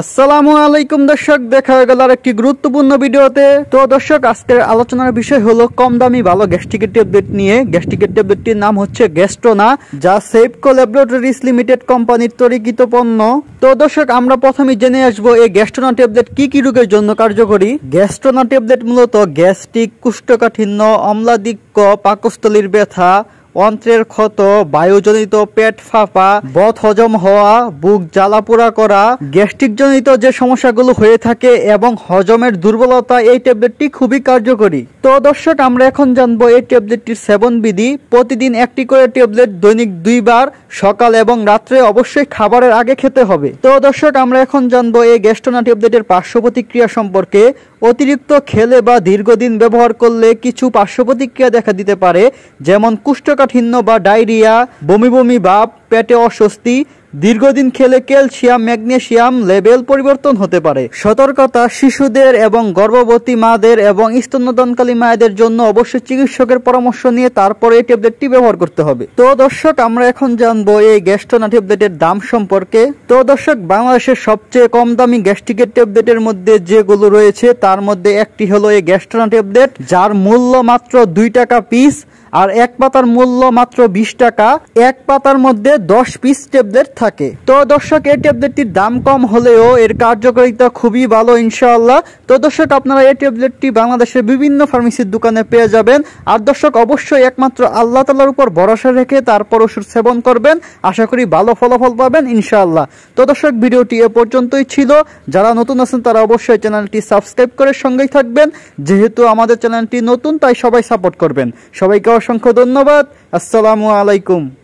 আসসালামু আলাইকুম দর্শক, দেখা হয়ে গেল আরেকটি গুরুত্বপূর্ণ ভিডিওতে। তো দর্শক, আজকের আলোচনার বিষয় হলো কম দামি ভালো গ্যাস্ট্রিকের ট্যাবলেট নিয়ে। গ্যাস্ট্রিকের ট্যাবলেটটির নাম হচ্ছে গ্যাস্ট্রোনা, যা সেফকো ল্যাবরেটরিজ লিমিটেড কোম্পানির তৈরিকৃত পণ্য। তো দর্শক, আমরা প্রথমে জেনে আসবো এই গ্যাস্ট্রোনা ট্যাবলেট কি কি রোগের জন্য কার্যকরী। গ্যাস্ট্রোনা ট্যাবলেট মূলত গ্যাস্ট্রিক, কোষ্ঠকাঠিন্য, অম্লাধিক্য, পাকস্থলীর ব্যথা, অন্ত্রের ক্ষত, বায়ুজনিত পেট ফাঁপা, বদ হজম হওয়া, বুক জ্বালাপোড়া করা, গ্যাস্ট্রিক জনিত যে সমস্যাগুলো হয়ে থাকে এবং হজমের দুর্বলতা, এই ট্যাবলেটটি খুবই কার্যকরী। তো দর্শক, আমরা এখন জানবো এই ট্যাবলেটটির সেবন বিধি। প্রতিদিন একটি করে ট্যাবলেট দৈনিক 2 বার, সকাল এবং রাত্রে, অবশ্যই খাবারের আগে খেতে হবে। তো দর্শক, আমরা এখন জানবো এই গ্যাস্ট্রোনা ট্যাবলেটের পার্শ্ব প্রতিক্রিয়া সম্পর্কে। অতিরিক্ত খেলে বা দীর্ঘদিন ব্যবহার করলে কিছু পার্শ্ব প্রতিক্রিয়া দেখা দিতে পারে, যেমন কোষ্ঠকাঠিন্য বা ডায়রিয়া, বমি বমি ভাব, পেটে অস্বস্তি। দীর্ঘদিন খেলে ক্যালসিয়াম, ম্যাগনেসিয়াম লেভেল পরিবর্তন হতে পারে। সতর্কতা, শিশুদের এবং গর্ভবতী মাদের এবং স্তন্যদানকারী মায়েদের জন্য অবশ্যই চিকিৎসকের পরামর্শ নিয়ে তারপরে এই ট্যাবলেটটি ব্যবহার করতে হবে। তো দর্শক, আমরা এখন জানবো এই গ্যাস্ট্রোনা ট্যাবলেটের দাম সম্পর্কে। তো দর্শক, বাংলাদেশের সবচেয়ে কম দামি গ্যাস্ট্রিকের ট্যাবলেটের মধ্যে যেগুলো রয়েছে তার মধ্যে একটি হলো এই গ্যাস্ট্রোনা ট্যাবলেট, যার মূল্য মাত্র 2 টাকা পিস। আর এক পাতার মূল্য মাত্র 20 টাকা। এক পাতার মধ্যে 10 পিস ট্যাবলেট থাকে। তো দর্শক, এই ট্যাবলেটটির দাম কম হলেও এর কার্যকারিতা খুবই ভালো ইনশাআল্লাহ। তো দর্শক, আপনারা এই ট্যাবলেটটি বাংলাদেশের বিভিন্ন ফার্মেসির দোকানে পেয়ে যাবেন। আর দর্শক, অবশ্যই একমাত্র আল্লাহ তাআলার উপর ভরসা রেখে তারপর ওষুধ সেবন করবেন। আশা করি ভালো ফলাফল পাবেন ইনশাআল্লাহ। তো দর্শক, ভিডিওটি এ পর্যন্তই ছিল। যারা নতুন আছেন তারা অবশ্যই চ্যানেলটি সাবস্ক্রাইব করে সঙ্গেই থাকবেন। যেহেতু আমাদের চ্যানেলটি নতুন, তাই সবাই সাপোর্ট করবেন। সবাইকে অসংখ্য ধন্যবাদ। আসসালামু আলাইকুম।